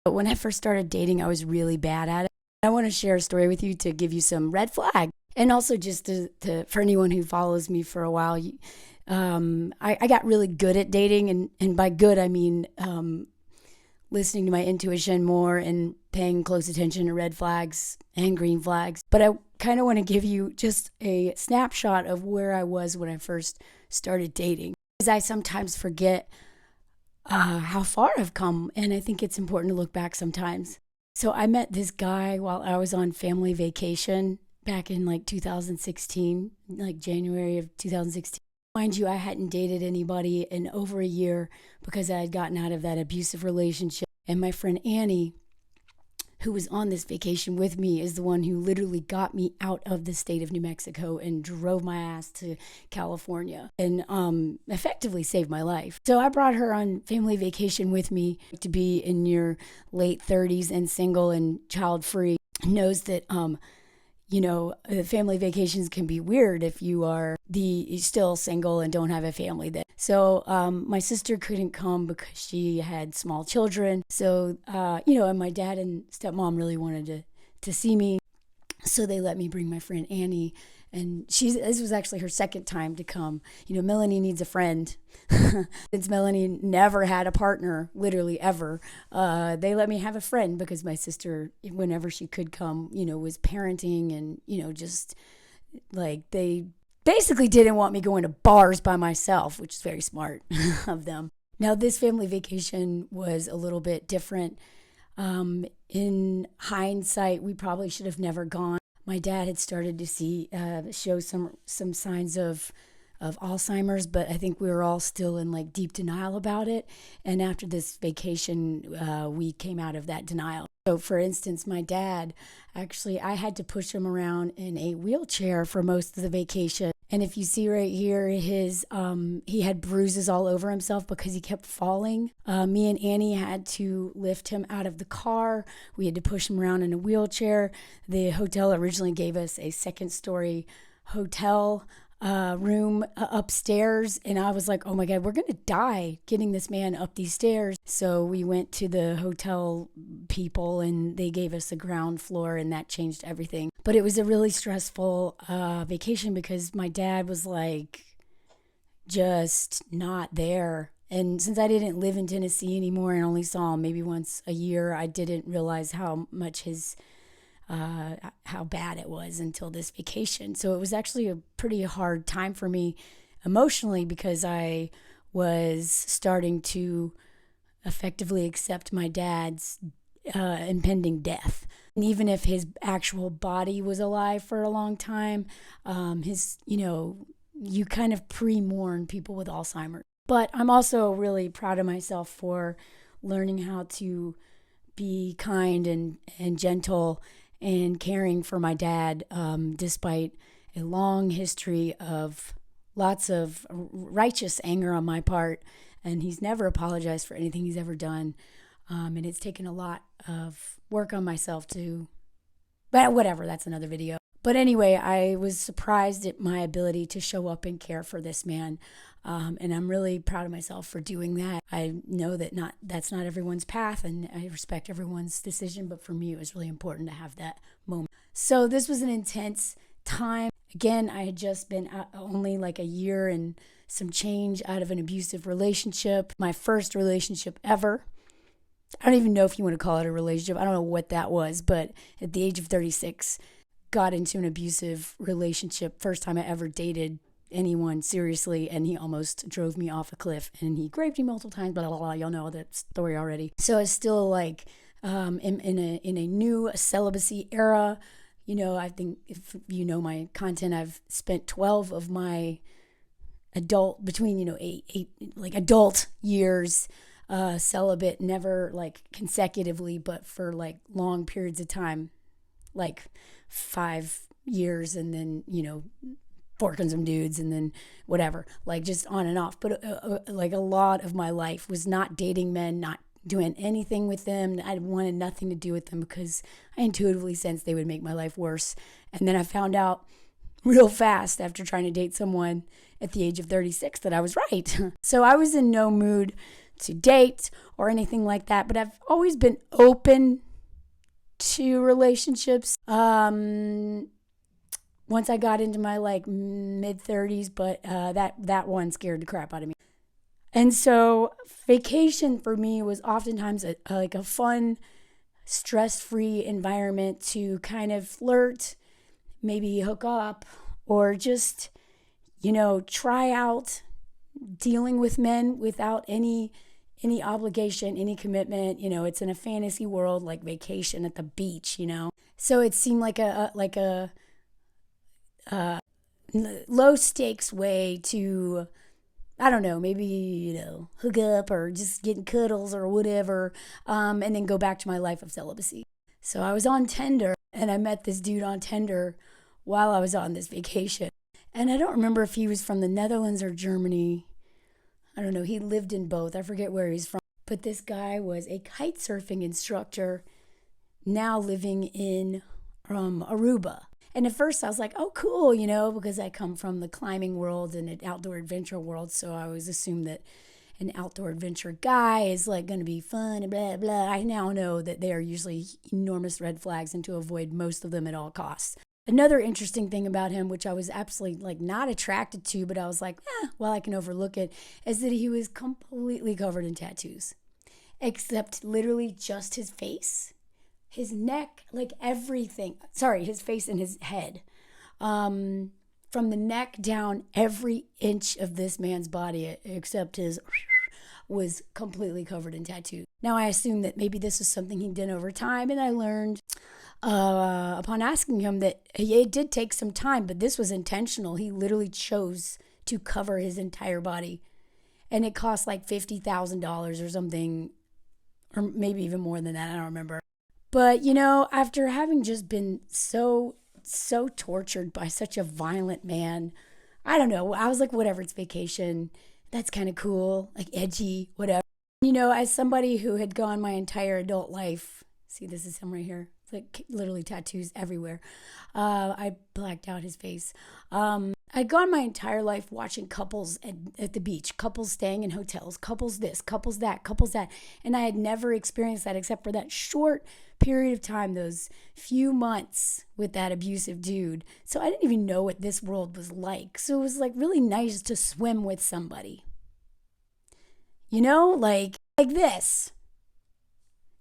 But when I first started dating, I was really bad at it. I want to share a story with you to give you some red flag. And also just for anyone who follows me for a while, I got really good at dating. And by good, I mean listening to my intuition more and paying close attention to red flags and green flags. But I kind of want to give you just a snapshot of where I was when I first started dating. Because I sometimes forget how far I've come, and I think it's important to look back sometimes. So I met this guy while I was on family vacation back in like 2016, like January of 2016. Mind you, I hadn't dated anybody in over a year because I had gotten out of that abusive relationship. And my friend Annie, who was on this vacation with me, is the one who literally got me out of the state of New Mexico and drove my ass to California and effectively saved my life. So I brought her on family vacation with me. To be in your late 30s and single and child-free knows that family vacations can be weird if you are still single and don't have a family then. So my sister couldn't come because she had small children. So, and my dad and stepmom really wanted to see me. So they let me bring my friend Annie. And this was actually her second time to come. Melanie needs a friend. Since Melanie never had a partner, literally ever, they let me have a friend because my sister, whenever she could come, was parenting and, just like they basically didn't want me going to bars by myself, which is very smart of them. Now, this family vacation was a little bit different. In hindsight, we probably should have never gone. My dad had started to show some signs of Alzheimer's, but I think we were all still in like deep denial about it. And after this vacation, we came out of that denial. So for instance, my dad, actually, I had to push him around in a wheelchair for most of the vacation. And if you see right here, he had bruises all over himself because he kept falling. Me and Annie had to lift him out of the car. We had to push him around in a wheelchair. The hotel originally gave us a second-story hotel room upstairs, and I was like, oh my God, we're gonna die getting this man up these stairs. So we went to the hotel people and they gave us a ground floor, and that changed everything. But it was a really stressful vacation because my dad was like just not there. And since I didn't live in Tennessee anymore and only saw him maybe once a year, I didn't realize how much how bad it was until this vacation. So it was actually a pretty hard time for me emotionally because I was starting to effectively accept my dad's impending death. And even if his actual body was alive for a long time, you kind of pre-mourn people with Alzheimer's. But I'm also really proud of myself for learning how to be kind and gentle and caring for my dad, despite a long history of lots of righteous anger on my part. And he's never apologized for anything he's ever done. And it's taken a lot of work on myself but whatever, that's another video. But anyway, I was surprised at my ability to show up and care for this man. And I'm really proud of myself for doing that. I know that that's not everyone's path, and I respect everyone's decision, but for me, it was really important to have that moment. So this was an intense time. Again, I had just been only like a year and some change out of an abusive relationship, my first relationship ever. I don't even know if you want to call it a relationship. I don't know what that was, but at the age of 36, got into an abusive relationship. First time I ever dated anyone seriously, and he almost drove me off a cliff, and he raped me multiple times, blah, blah, blah. Y'all know that story already. So it's still like in a new celibacy era. I think if you know my content, I've spent 12 of my adult years celibate, never like consecutively, but for like long periods of time, like 5 years, and then forking some dudes, and then whatever, like just on and off. But like a lot of my life was not dating men, not doing anything with them. I wanted nothing to do with them because I intuitively sensed they would make my life worse. And then I found out real fast after trying to date someone at the age of 36 that I was right. So I was in no mood to date or anything like that, but I've always been open to relationships. Once I got into my like mid 30s, but that one scared the crap out of me. And so vacation for me was oftentimes like a fun, stress-free environment to kind of flirt, maybe hook up, or just, try out dealing with men without any obligation, any commitment. It's in a fantasy world, like vacation at the beach. So it seemed like a low stakes way to, I don't know, maybe, hook up or just get cuddles or whatever, and then go back to my life of celibacy. So I was on Tinder, and I met this dude on Tinder while I was on this vacation. And I don't remember if he was from the Netherlands or Germany. I don't know. He lived in both. I forget where he's from. But this guy was a kite surfing instructor now living in Aruba. And at first I was like, oh, cool, because I come from the climbing world and an outdoor adventure world. So I always assumed that an outdoor adventure guy is like going to be fun and blah, blah. I now know that they are usually enormous red flags and to avoid most of them at all costs. Another interesting thing about him, which I was absolutely like not attracted to, but I was like, well, I can overlook it, is that he was completely covered in tattoos, except literally just his face, his neck, like everything. Sorry, his face and his head. From the neck down, every inch of this man's body, except his, was completely covered in tattoos. Now, I assume that maybe this was something he did over time, and I learned upon asking him that it did take some time, but this was intentional. He literally chose to cover his entire body, and it cost like $50,000 or something, or maybe even more than that. I don't remember. But, after having just been so tortured by such a violent man, I don't know. I was like, whatever, it's vacation. That's kind of cool, like edgy, whatever. As somebody who had gone my entire adult life, see, this is him right here. It's like literally tattoos everywhere. I blacked out his face. I'd gone my entire life watching couples at the beach, couples staying in hotels, couples this, couples that, couples that. And I had never experienced that except for that short period of time, those few months with that abusive dude. So I didn't even know what this world was like. So it was like really nice to swim with somebody. Like this.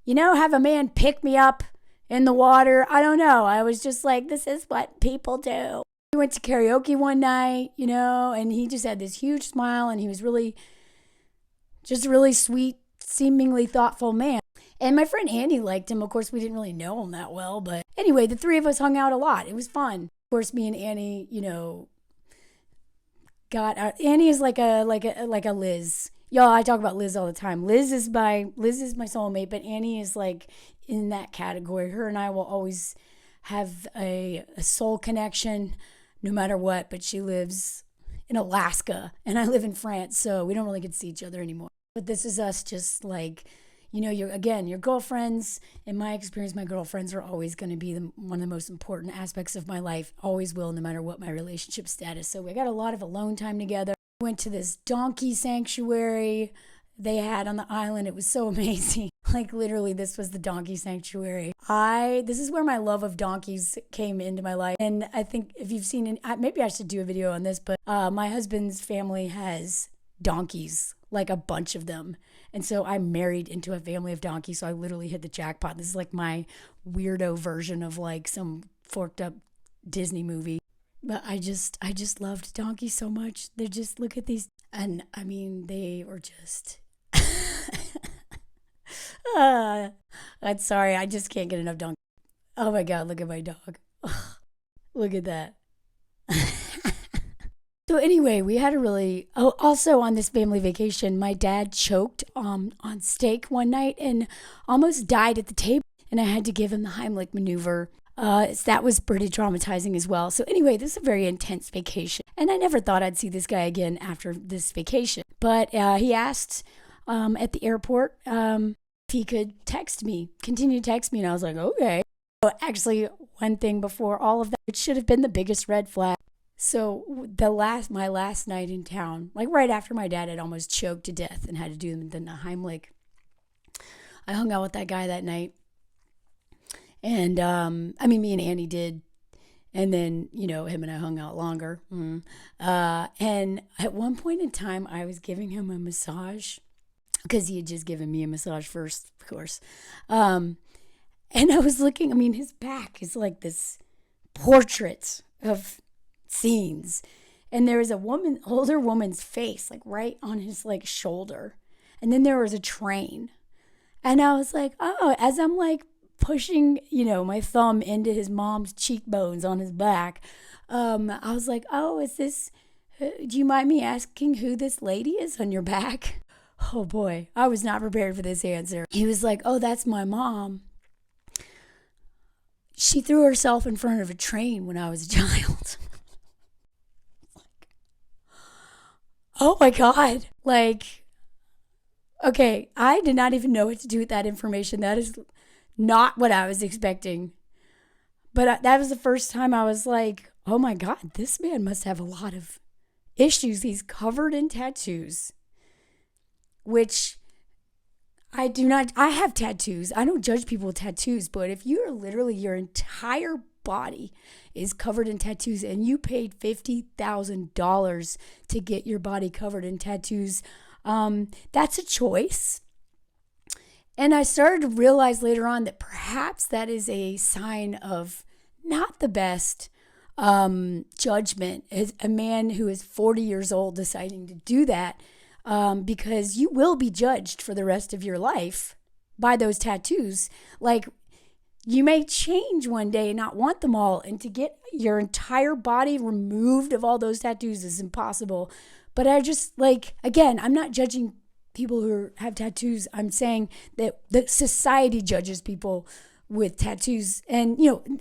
Have a man pick me up in the water. I don't know. I was just like, this is what people do. We went to karaoke one night, and he just had this huge smile, and he was really sweet, seemingly thoughtful man. And my friend Andy liked him. Of course, we didn't really know him that well, but anyway, the three of us hung out a lot. It was fun. Of course, me and Annie, Annie is like a Liz. Y'all, I talk about Liz all the time. Liz is my soulmate, but Annie is like in that category. Her and I will always have a soul connection no matter what, but she lives in Alaska and I live in France, so we don't really get to see each other anymore. But this is us just like, your girlfriends. In my experience, my girlfriends are always going to be one of the most important aspects of my life, always will, no matter what my relationship status. So we got a lot of alone time together. Went to this donkey sanctuary they had on the island. It was so amazing. Like literally, this was the donkey sanctuary. This is where my love of donkeys came into my life. And I think if you've seen, maybe I should do a video on this, but my husband's family has donkeys, like a bunch of them. And so I'm married into a family of donkeys. So I literally hit the jackpot. This is like my weirdo version of like some forked up Disney movie. But I just loved donkeys so much. They're just, look at these. And I mean, they were just, I'm sorry. I just can't get enough donkeys. Oh my God, look at my dog. Look at that. So anyway, we had also on this family vacation, my dad choked on steak one night and almost died at the table. And I had to give him the Heimlich maneuver. That was pretty traumatizing as well. So anyway, this is a very intense vacation. And I never thought I'd see this guy again after this vacation. But he asked at the airport if he could continue to text me. And I was like, okay. Actually, one thing before all of that, it should have been the biggest red flag. So my last night in town, like right after my dad had almost choked to death and had to do the Heimlich, I hung out with that guy that night. And me and Annie did. And then, him and I hung out longer. And at one point in time, I was giving him a massage because he had just given me a massage first, of course. And I was looking, his back is like this portrait of scenes. And there was older woman's face, like right on his like shoulder. And then there was a train. And I was like, oh, as I'm like pushing, my thumb into his mom's cheekbones on his back, I was like, oh, do you mind me asking who this lady is on your back? Oh boy, I was not prepared for this answer. He was like, oh, that's my mom. She threw herself in front of a train when I was a child. Oh my God. Like, okay, I did not even know what to do with that information. That is not what I was expecting. But that was the first time I was like, oh my God, this man must have a lot of issues. He's covered in tattoos, which I do not. I have tattoos. I don't judge people with tattoos, but if you are literally your entire body is covered in tattoos and you paid $50,000 to get your body covered in tattoos, that's a choice. And I started to realize later on that perhaps that is a sign of not the best judgment as a man who is 40 years old deciding to do that, because you will be judged for the rest of your life by those tattoos. Like, you may change one day and not want them all, and to get your entire body removed of all those tattoos is impossible. But I just, like, again, I'm not judging people who have tattoos. I'm saying that the society judges people with tattoos, and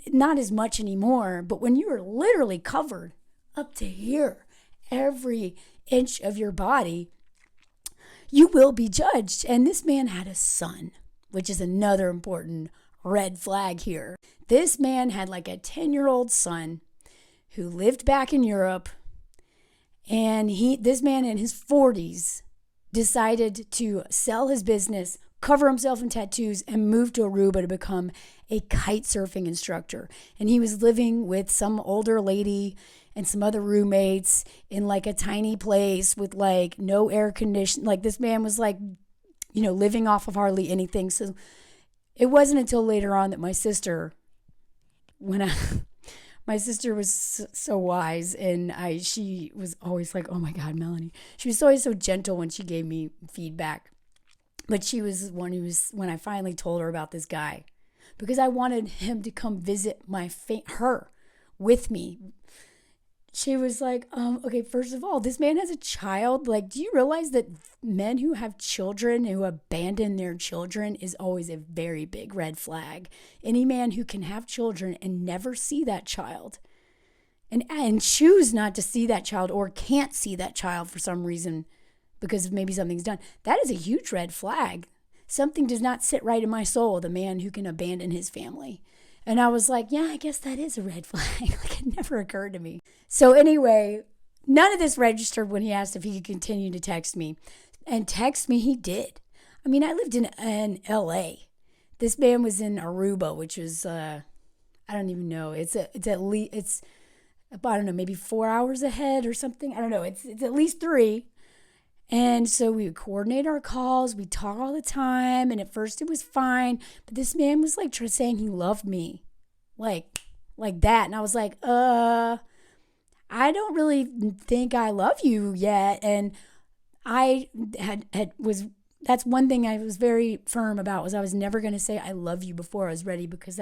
not as much anymore. But when you are literally covered up to here, every inch of your body, you will be judged. And this man had a son, which is another important red flag here. This man had like a 10-year-old son who lived back in Europe, and this man in his 40s decided to sell his business, cover himself in tattoos, and move to Aruba to become a kite surfing instructor. And he was living with some older lady and some other roommates in like a tiny place with like no air conditioning. Like, this man was like, living off of hardly anything. So it wasn't until later on that my sister was so wise, and she was always like, oh my God, Melanie. She was always so gentle when she gave me feedback. But she was one when I finally told her about this guy, because I wanted him to come visit her with me. She was like, okay, first of all, this man has a child. Like, do you realize that men who have children, who abandon their children, is always a very big red flag? Any man who can have children and never see that child and choose not to see that child, or can't see that child for some reason because maybe something's done, that is a huge red flag. Something does not sit right in my soul, the man who can abandon his family. And I was like, yeah, I guess that is a red flag. Like, it never occurred to me. So anyway, none of this registered when he asked if he could continue to text me. And text me he did. I lived in LA. This man was in Aruba, which was, I don't even know. It's at least, I don't know, maybe 4 hours ahead or something. I don't know. It's at least 3. And so we would coordinate our calls. We talk all the time. And at first it was fine. But this man was like saying he loved me. Like that. And I was like, I don't really think I love you yet. And I that's one thing I was very firm about, was I was never going to say I love you before I was ready, because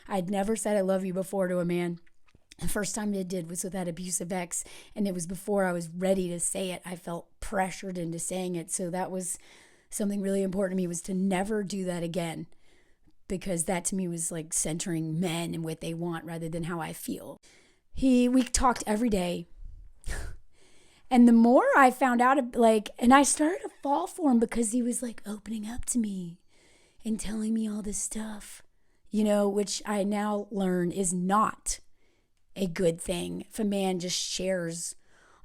I'd never said I love you before to a man. The first time I did was with that abusive ex, and it was before I was ready to say it. I felt pressured into saying it. So that was something really important to me, was to never do that again, because that to me was like centering men and what they want rather than how I feel. We talked every day. And the more I found out, and I started to fall for him, because he was like opening up to me and telling me all this stuff, which I now learn is not a good thing. If a man just shares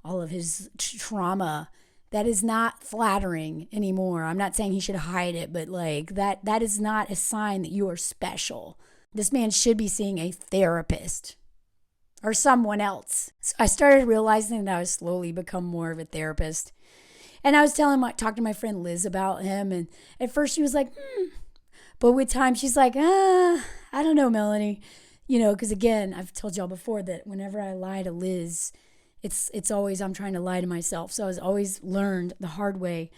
all of his trauma, that is not flattering anymore. I'm not saying he should hide it, but like that is not a sign that you are special. This man should be seeing a therapist or someone else. So I started realizing that I was slowly become more of a therapist. And I was talking to my friend Liz about him, and at first she was like, but with time she's like, I don't know, Melanie. Because again, I've told y'all before that whenever I lie to Liz, it's always I'm trying to lie to myself. So I was always learned the hard way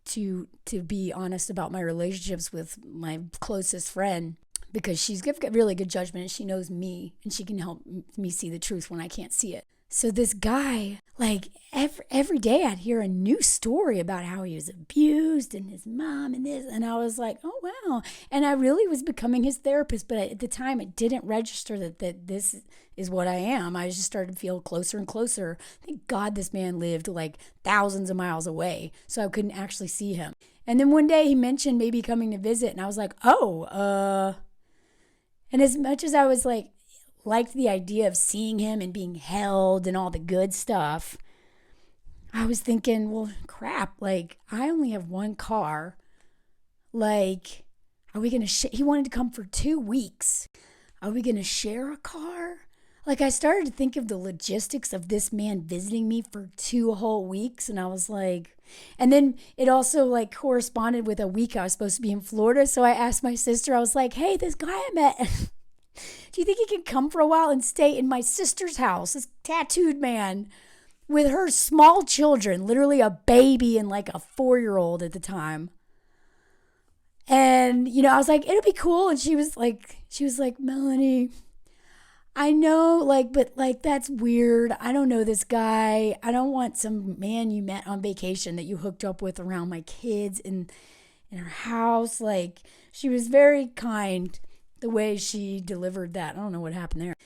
to be honest about my relationships with my closest friend, because she's got really good judgment and she knows me and she can help me see the truth when I can't see it. So this guy, like every day I'd hear a new story about how he was abused and his mom and this. And I was like, oh, wow. And I really was becoming his therapist. But at the time, it didn't register that this is what I am. I just started to feel closer and closer. Thank God this man lived like thousands of miles away, so I couldn't actually see him. And then one day he mentioned maybe coming to visit. And I was like, and as much as I was liked the idea of seeing him and being held and all the good stuff, I was thinking, well, crap, I only have one car. Are we going to he wanted to come for 2 weeks. Are we going to share a car? I started to think of the logistics of this man visiting me for 2 whole weeks. And I was like, and then it also corresponded with a week I was supposed to be in Florida. So I asked my sister, I was like, hey, this guy I met, do you think he can come for a while and stay in my sister's house? This tattooed man with her small children, literally a baby and a 4-year-old at the time. And, I was like, it'll be cool. And she was like, Melanie, I know, but that's weird. I don't know this guy. I don't want some man you met on vacation that you hooked up with around my kids in her house. She was very kind the way she delivered that. I don't know what happened there.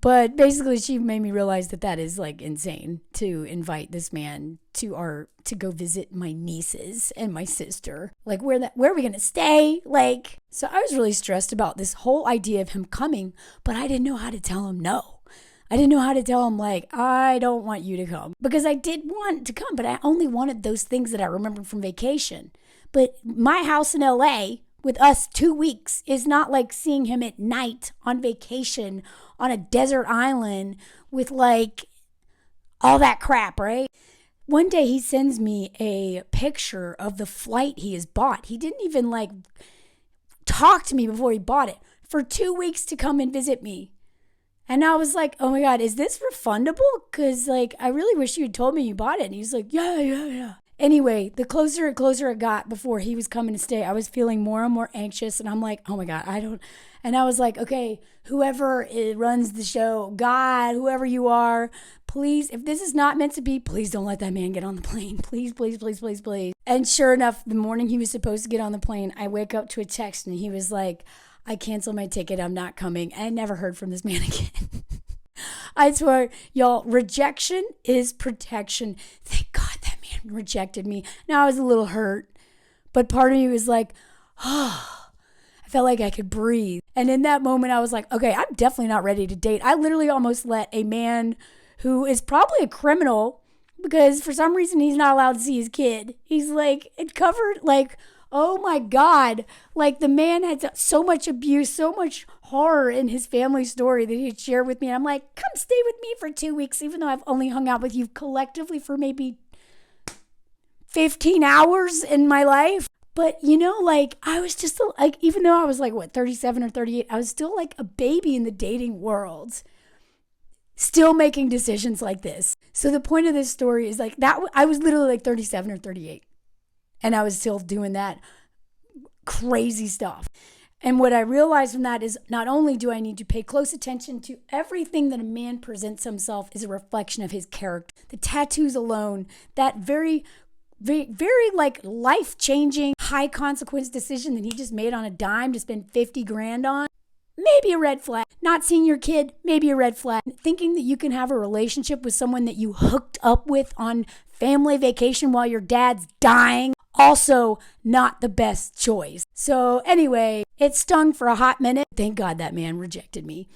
But basically, she made me realize that is insane to invite this man to go visit my nieces and my sister. Where are we gonna stay? So I was really stressed about this whole idea of him coming, but I didn't know how to tell him no. I didn't know how to tell him I don't want you to come, because I did want to come, but I only wanted those things that I remembered from vacation. But my house in LA with us 2 weeks is not like seeing him at night on vacation on a desert island with all that crap, right? One day he sends me a picture of the flight he has bought. He didn't even talk to me before he bought it, for 2 weeks to come and visit me. And I was like, oh my God, is this refundable? Because I really wish you had told me you bought it. And he's like, yeah. Anyway, the closer and closer it got before he was coming to stay, I was feeling more and more anxious. And I'm like, oh my God, and I was like, okay, whoever runs the show, God, whoever you are, please, if this is not meant to be, please don't let that man get on the plane. Please, please, please, please, please. And sure enough, the morning he was supposed to get on the plane, I wake up to a text and he was like, I canceled my ticket. I'm not coming. And I never heard from this man again. I swear, y'all, rejection is protection. Thank God that man rejected me. Now I was a little hurt, but part of me was like, oh, I felt like I could breathe. And in that moment, I was like, okay, I'm definitely not ready to date. I literally almost let a man who is probably a criminal, because for some reason he's not allowed to see his kid. He's it covered oh my God. The man had so much abuse, so much horror in his family story that he'd share with me. And I'm like, come stay with me for 2 weeks, even though I've only hung out with you collectively for maybe 15 hours in my life. But, I was just even though I was 37 or 38, I was still a baby in the dating world, still making decisions like this. So the point of this story is that I was literally 37 or 38. And I was still doing that crazy stuff. And what I realized from that is not only do I need to pay close attention to everything that a man presents himself is a reflection of his character. The tattoos alone, that very, very, very life-changing, high-consequence decision that he just made on a dime to spend 50 grand on, maybe a red flag. Not seeing your kid, maybe a red flag. Thinking that you can have a relationship with someone that you hooked up with on family vacation while your dad's dying, also not the best choice. So anyway, it stung for a hot minute. Thank God that man rejected me.